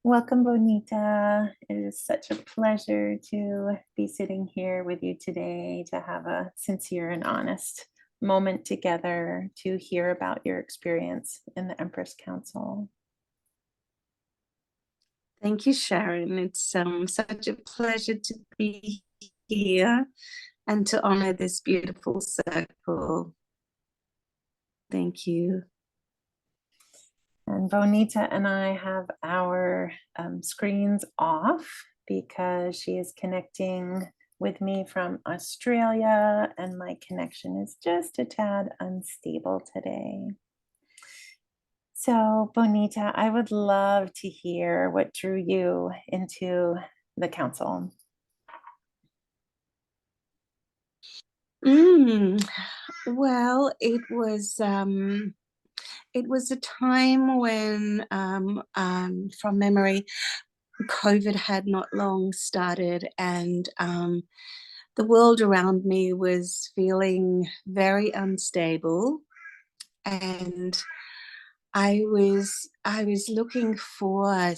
Welcome, Bonita. It is such a pleasure to be sitting here with you today to have a sincere and honest moment together to hear about your experience in the Empress Council. Thank you, Sharon. It's such a pleasure to be here and to honor this beautiful circle. Thank you. And Bonita and I have our screens off because she is connecting with me from Australia, and my connection is just a tad unstable today. So, Bonita, I would love to hear what drew you into the council. Well, it was a time when, from memory, COVID had not long started, and the world around me was feeling very unstable, and I was looking for,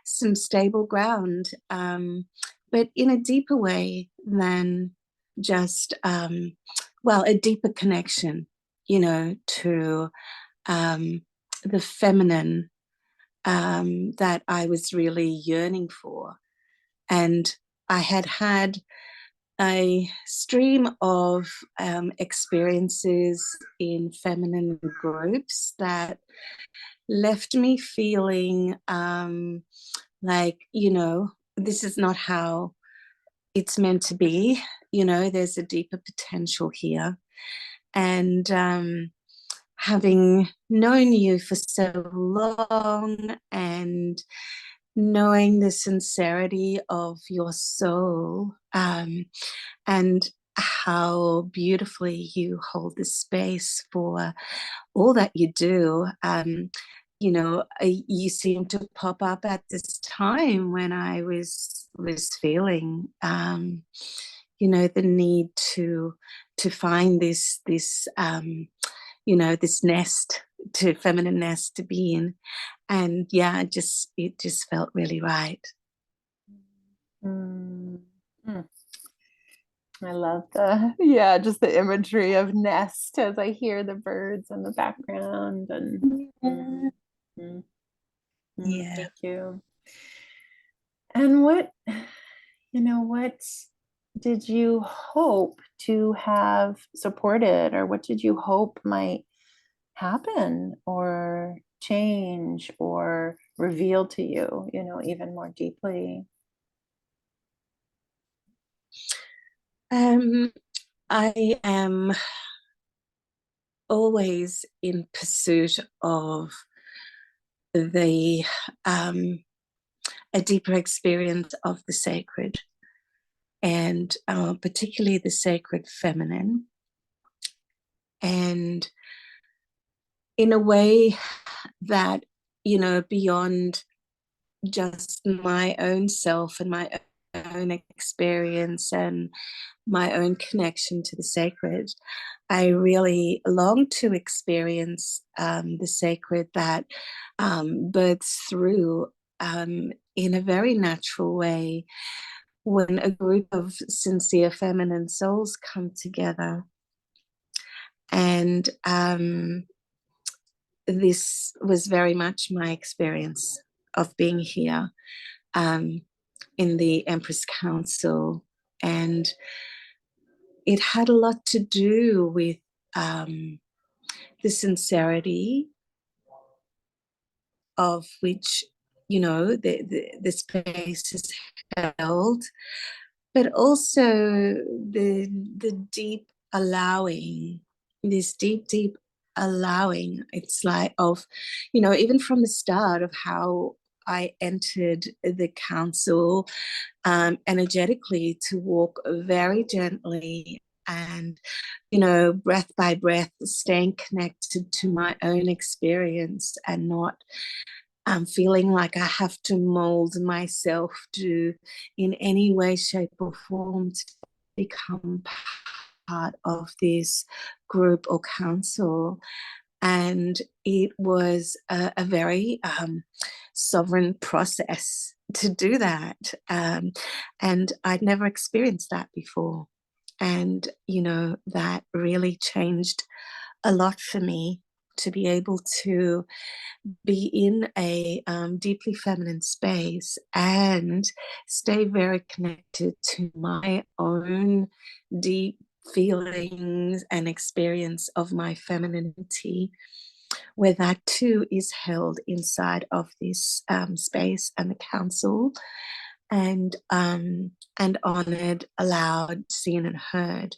some stable ground, but in a deeper way than just a deeper connection, to the feminine, that I was really yearning for. And I had a stream of experiences in feminine groups that left me feeling like, this is not how it's meant to be. There's a deeper potential here. And having known you for so long and knowing the sincerity of your soul, and how beautifully you hold the space for all that you do. You seem to pop up at this time when I was feeling, the need to find this nest, to feminine nest to be in. And yeah, it just felt really right. Mm. Mm. I love just the imagery of nest as I hear the birds in the background. And Yeah. Yeah. thank you. And what did you hope to have supported, or what did you hope might happen or change or reveal to you, even more deeply? I am always in pursuit of the a deeper experience of the sacred, and particularly the sacred feminine, and in a way that, beyond just my own self and my own experience and my own connection to the sacred, I really long to experience the sacred that births through, in a very natural way, when a group of sincere feminine souls come together. And this was very much my experience of being here, in the Empress Council. And it had a lot to do with the sincerity of which, the space is held, but also the deep allowing, this deep allowing. It's like of, even from the start of how I entered the council, energetically, to walk very gently and, breath by breath, staying connected to my own experience, and not feeling like I have to mold myself to, in any way, shape, or form, to become part of this group or council. And it was a very sovereign process to do that. And I'd never experienced that before. And, that really changed a lot for me to be able to be in a deeply feminine space and stay very connected to my own deep feelings and experience of my femininity, where that too is held inside of this space and the council, and honored, allowed, seen, and heard.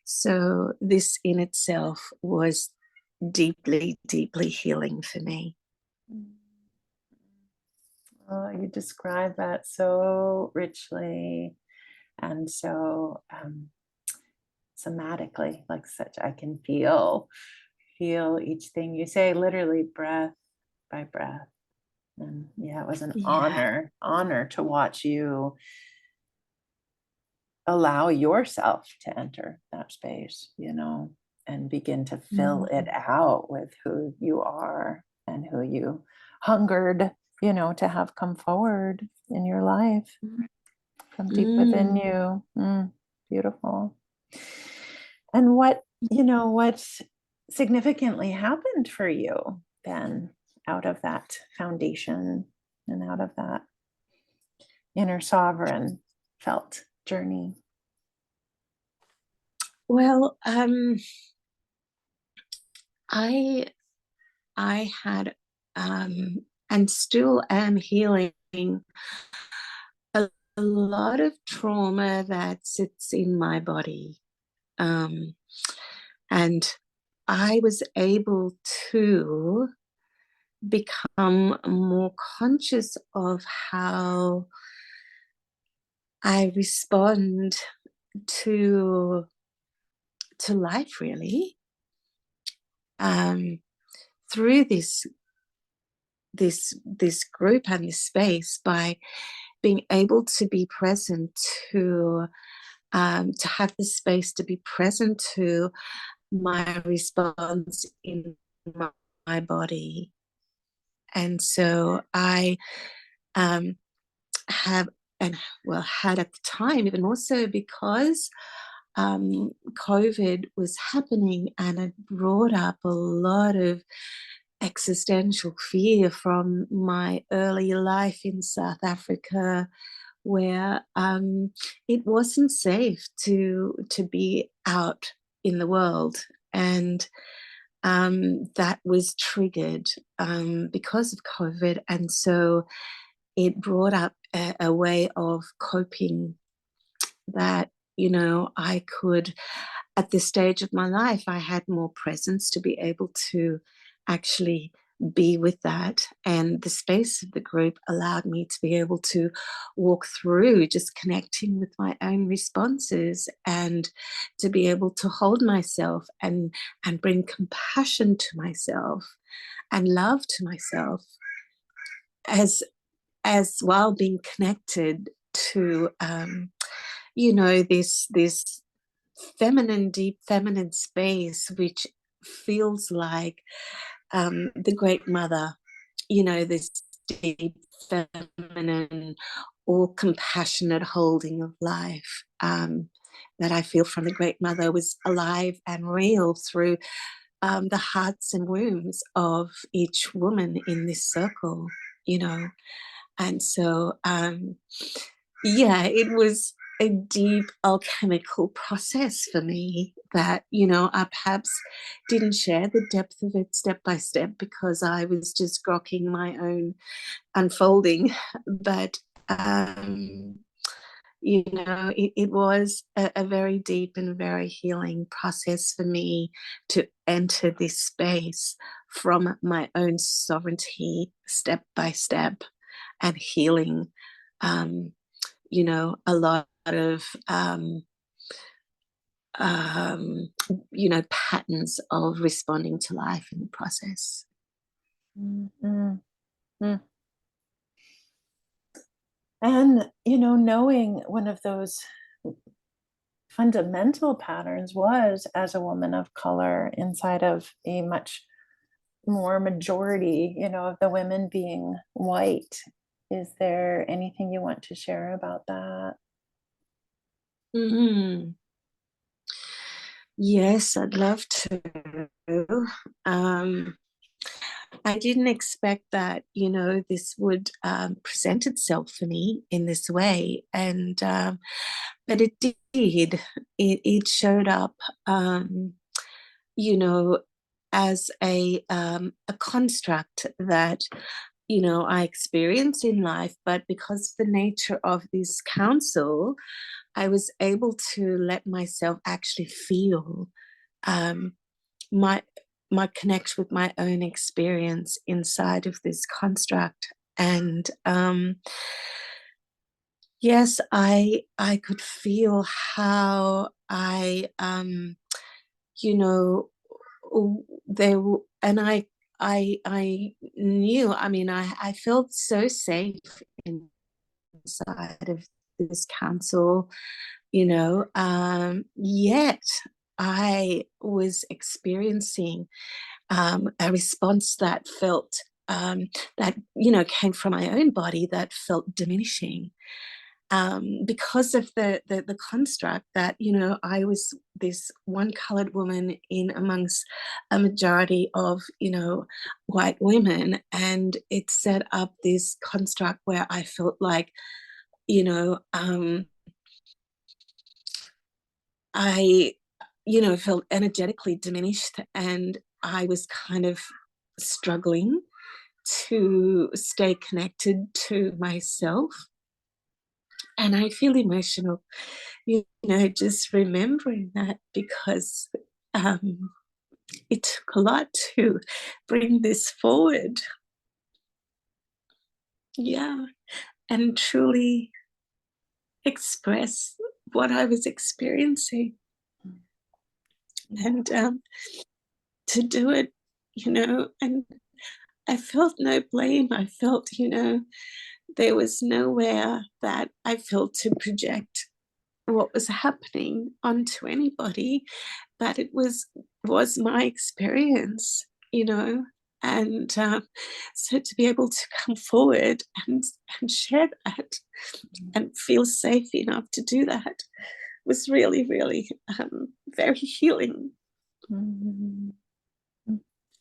So this in itself was deeply, deeply healing for me. Oh, you describe that so richly and so somatically, like such. I can feel each thing you say, literally breath by breath. And yeah, it was an Yeah. honor to watch you allow yourself to enter that space, and begin to fill it out with who you are and who you hungered, to have come forward in your life from deep within you. Beautiful. And what significantly happened for you then out of that foundation and out of that inner sovereign felt journey? Well, I had and still am healing a lot of trauma that sits in my body. And I was able to become more conscious of how I respond to life, really, through this group and this space, by being able to be present to have the space to be present to my response in my body. And so I have and well had at the time, even more so because COVID was happening, and it brought up a lot of existential fear from my early life in South Africa, where it wasn't safe to be out in the world. And that was triggered because of COVID. And so it brought up a way of coping that, I could, at this stage of my life, I had more presence to be able to actually be with that. And the space of the group allowed me to be able to walk through just connecting with my own responses, and to be able to hold myself and bring compassion to myself and love to myself, as while being connected to this feminine, deep feminine space, which feels like the great mother, this deep feminine, all compassionate holding of life, that I feel from the great mother was alive and real through the hearts and wombs of each woman in this circle. And so it was a deep alchemical process for me that, I perhaps didn't share the depth of it step by step because I was just grokking my own unfolding. But, it was a very deep and very healing process for me to enter this space from my own sovereignty step by step, and healing a lot of patterns of responding to life in the process. Mm-hmm. And knowing one of those fundamental patterns was, as a woman of color inside of a much more majority, of the women being white. Is there anything you want to share about that? Mhm. Yes, I'd love to. Um, I didn't expect that, this would present itself for me in this way. And but it did. It showed up, you know, as a construct that, I experience in life. But because of the nature of this council, I was able to let myself actually feel um, my my connection with my own experience inside of this construct. And yes, I could feel how you know there and I knew, I mean, I felt so safe inside of this council, yet I was experiencing a response that felt that came from my own body, that felt diminishing, because of the construct that I was this one colored woman in amongst a majority of white women, and it set up this construct where I felt like you know I felt energetically diminished, and I was kind of struggling to stay connected to myself. And I feel emotional, just remembering that, because um, it took a lot to bring this forward. Yeah. And truly express what I was experiencing. And to do it, and I felt no blame. I felt, there was nowhere that I felt to project what was happening onto anybody, but it was my experience, and so to be able to come forward and share that and feel safe enough to do that was really, really very healing. Mm-hmm.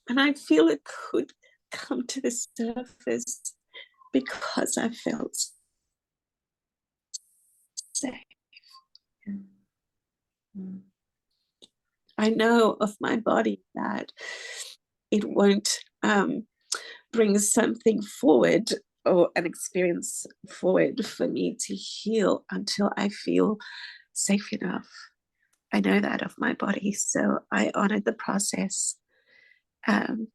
And I feel it could come to the surface because I felt safe. Mm-hmm. I know of my body that it won't bring something forward or an experience forward for me to heal until I feel safe enough. I know that of my body, so I honored the process. Um,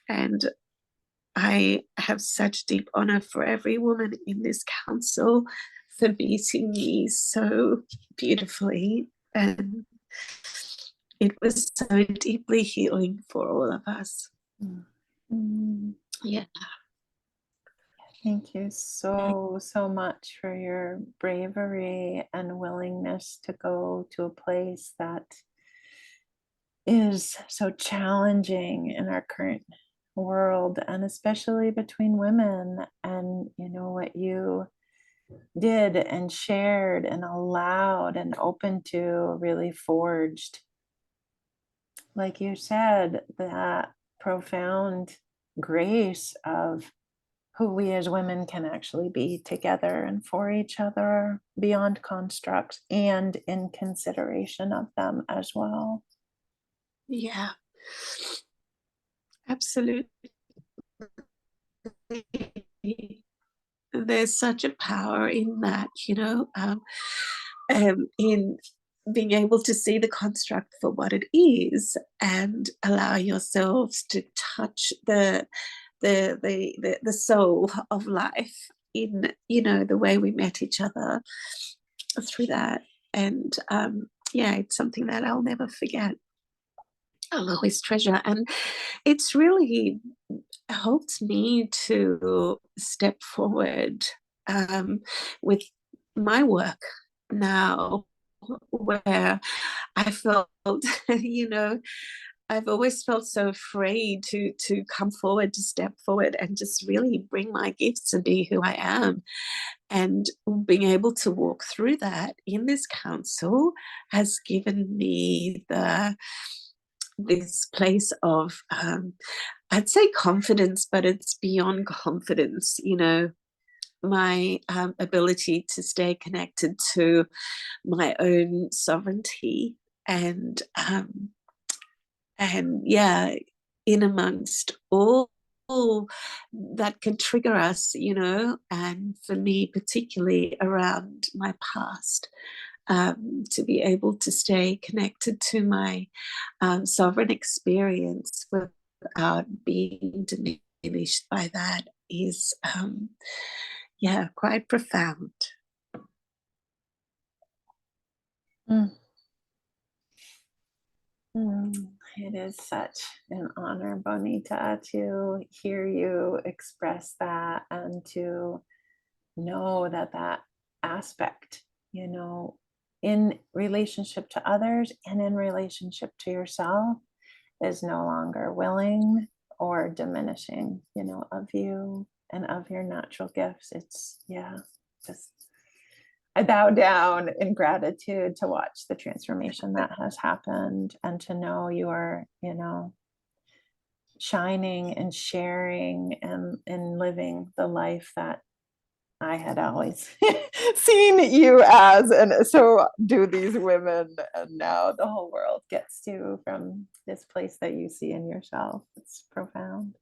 and I have such deep honor for every woman in this council for meeting me so beautifully. And it was so deeply healing for all of us. Mm-hmm. Yeah. Thank you so much for your bravery and willingness to go to a place that is so challenging in our current world, and especially between women. And what you did and shared and allowed and open to really forged, like you said, that profound grace of who we as women can actually be together and for each other beyond constructs and in consideration of them as well. Yeah, absolutely. There's such a power in that, in being able to see the construct for what it is and allow yourselves to touch the soul of life in the way we met each other through that. And yeah, it's something that I'll never forget. I'll always treasure. And it's really helped me to step forward with my work now, where I felt, you know, I've always felt so afraid to come forward, to step forward and just really bring my gifts and be who I am. And being able to walk through that in this council has given me this place of I'd say confidence, but it's beyond confidence, you know, my ability to stay connected to my own sovereignty and yeah, in amongst all that can trigger us, you know, and for me particularly around my past, to be able to stay connected to my sovereign experience without being diminished by that is yeah, quite profound. Mm. It is such an honor, Bonita, to hear you express that and to know that that aspect, you know, in relationship to others and in relationship to yourself is no longer willing or diminishing, you know, of you and of your natural gifts. It's, yeah, just I bow down in gratitude to watch the transformation that has happened and to know you are, you know, shining and sharing and living the life that I had always seen you as. And so do these women. And now the whole world gets to from this place that you see in yourself. It's profound.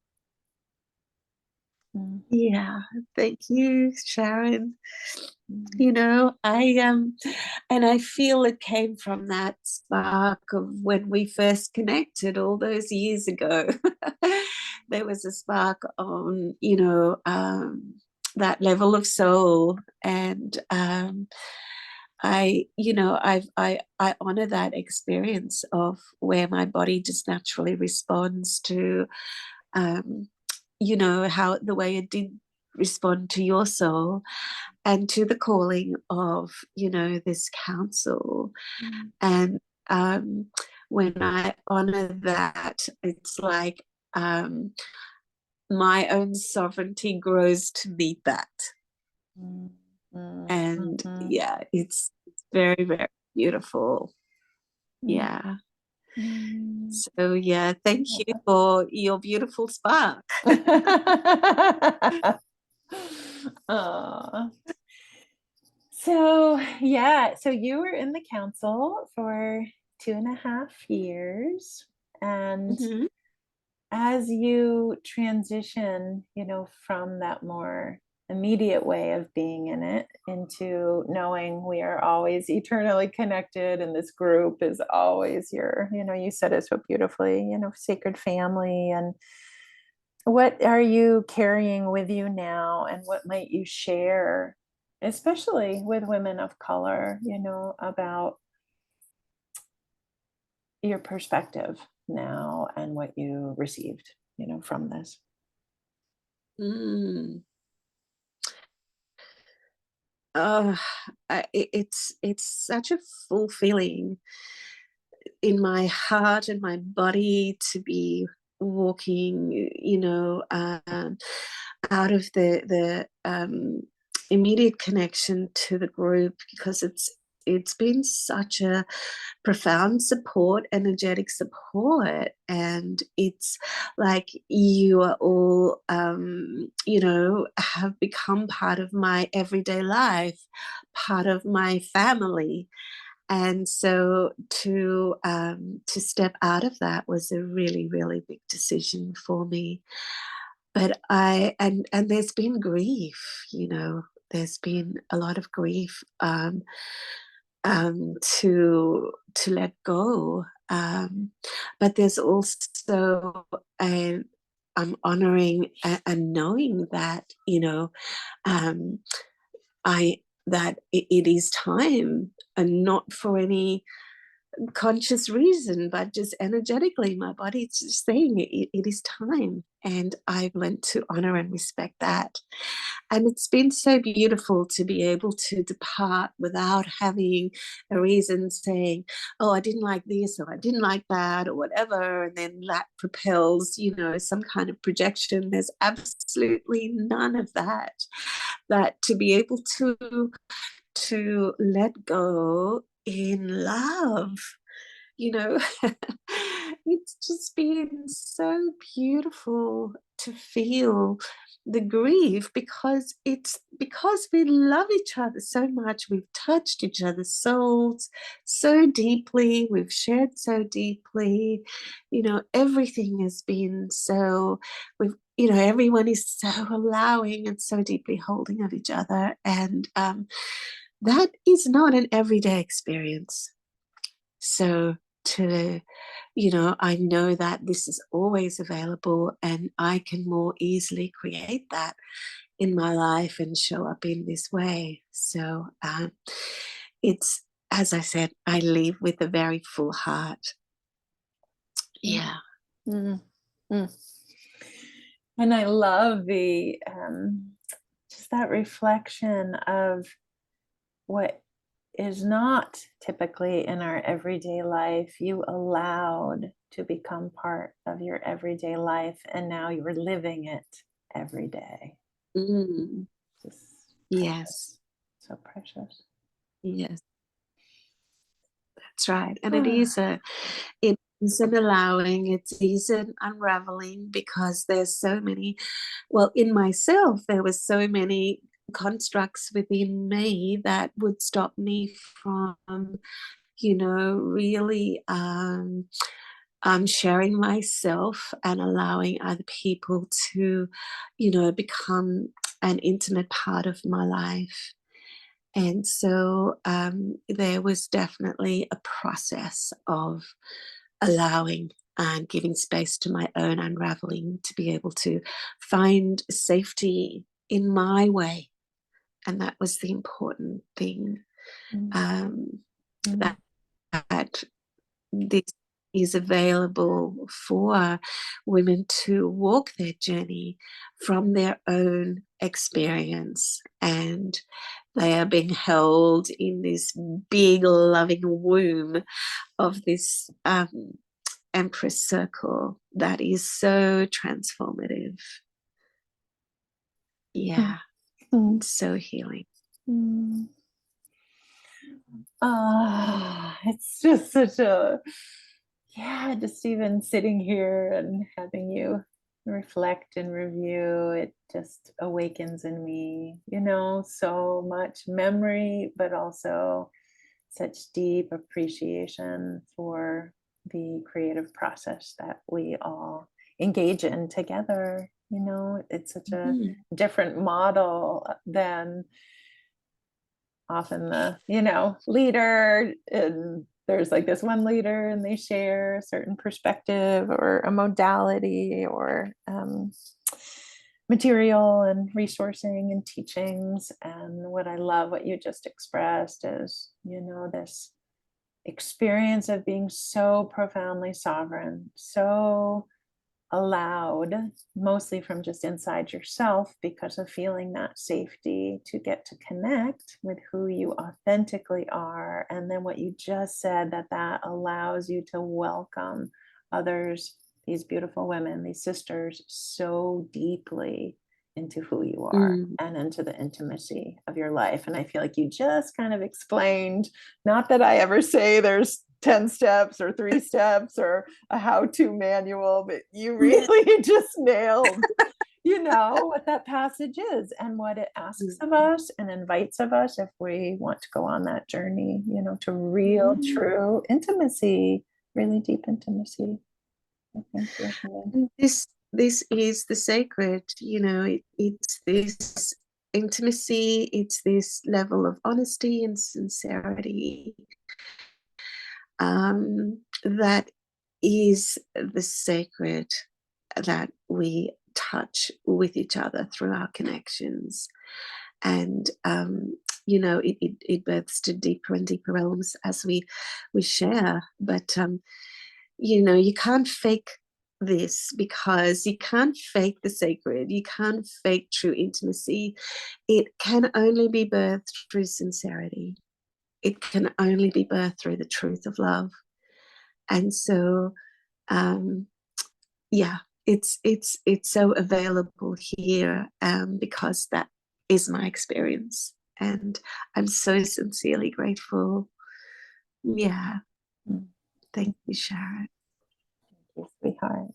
Yeah, thank you, Sharon. Mm. You know, and I feel it came from that spark of when we first connected all those years ago. There was a spark on, you know, that level of soul, and you know, I honor that experience of where my body just naturally responds to, you know, how the way it did respond to your soul and to the calling of, you know, this council. And when I honor that, it's like my own sovereignty grows to meet that. And yeah, it's very, very beautiful. Yeah. So yeah, thank you for your beautiful spark. Aw. So yeah, so you were in the council for 2.5 years, and Mhm. as you transition, you know, from that more immediate way of being in it into knowing we are always eternally connected and this group is always your, you know, you said it so beautifully, you know, sacred family. And what are you carrying with you now, and what might you share, especially with women of color, you know, about your perspective now and what you received, you know, from this? Mm. Oh, it's such a full feeling in my heart and my body to be walking, you know, out of the immediate connection to the group, because it's been such a profound support, energetic support, and it's like you are all, you know, have become part of my everyday life, part of my family. And so to step out of that was a really, really big decision for me. But and there's been grief, you know, there's been a lot of grief, to let go. But there's also a I'm honoring and knowing that, you know, um, I that it is time, and not for any conscious reason, but just energetically, my body's just saying it is time. And I've learned to honor and respect that. And it's been so beautiful to be able to depart without having a reason saying, oh, I didn't like this or I didn't like that or whatever. And then that propels, some kind of projection. There's absolutely none of that. That to be able to let go in love, it's just been so beautiful to feel the grief, because we love each other so much. We've touched each other's souls so deeply, we've shared so deeply, everything has been so, everyone is so allowing and so deeply holding of each other, and that is not an everyday experience. So I know that this is always available, and I can more easily create that in my life and show up in this way. So it's, as I said, I live with a very full heart. Yeah. Mm. Mm. And I love the just that reflection of what is not typically in our everyday life, you allowed to become part of your everyday life, and now you're living it every day. Just yes. So precious. Yes. That's right. And it is an allowing, it is an unraveling, because there's so many, well, in myself, there was so many constructs within me that would stop me from, really sharing myself and allowing other people to, become an intimate part of my life. And so there was definitely a process of allowing and giving space to my own unraveling to be able to find safety in my way. And that was the important thing. That this is available for women to walk their journey from their own experience, and they are being held in this big loving womb of this Empress circle that is so transformative. Yeah. So healing. It's just such a, just even sitting here and having you reflect and review, it just awakens in me, so much memory, but also such deep appreciation for the creative process that we all engage in together. It's such a different model than often the leader, and there's like this one leader and they share a certain perspective or a modality or material and resourcing and teachings. And what I love, what you just expressed, is this experience of being so profoundly sovereign, so allowed, mostly from just inside yourself, because of feeling that safety, to get to connect with who you authentically are. And then what you just said, that allows you to welcome others, these beautiful women, these sisters, so deeply into who you are and into the intimacy of your life. And I feel like you just kind of explained, not that I ever say there's 10 steps or 3 steps or a how-to manual, but you really just nailed, what that passage is and what it asks of us and invites of us if we want to go on that journey, to real, true intimacy, really deep intimacy. This is the sacred, it's this intimacy, it's this level of honesty and sincerity that is the sacred that we touch with each other through our connections. And you know, it births to deeper and deeper realms as we share. But you know, you can't fake this, because you can't fake the sacred. You can't fake true intimacy. It can only be birthed through sincerity. It can only be birthed through the truth of love. And so yeah, it's so available here, because that is my experience, and I'm so sincerely grateful. Yeah. Thank you, Sharon. Thank you, sweetheart.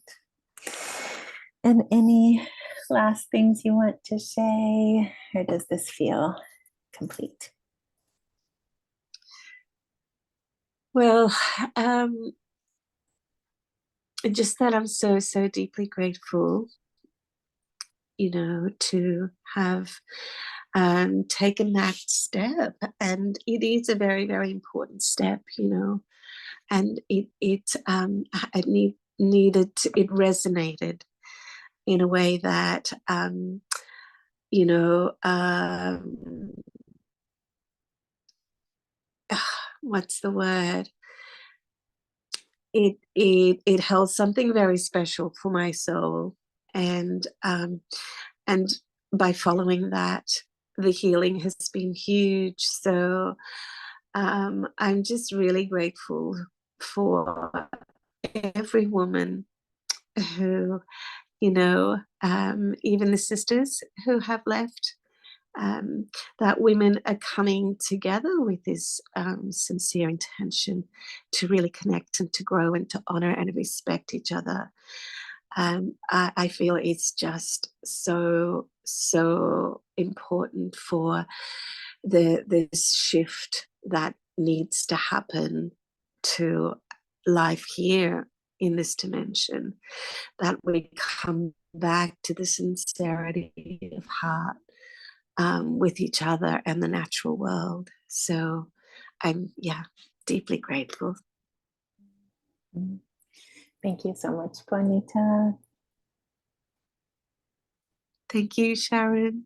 And any last things you want to say, or does this feel complete? Well, just that I'm so deeply grateful, you know, to have taken that step. And it is a very, very important step, you know, and it needed to, it resonated in a way that you know, what's the word, it held something very special for my soul. And by following that, the healing has been huge. So I'm just really grateful for every woman who, you know, even the sisters who have left, that women are coming together with this sincere intention to really connect and to grow and to honor and respect each other. I feel it's just so important for this shift that needs to happen to life here in this dimension, that we come back to the sincerity of heart, with each other and the natural world. So I'm, yeah, deeply grateful. Thank you so much, Bonita. Thank you, Sharon.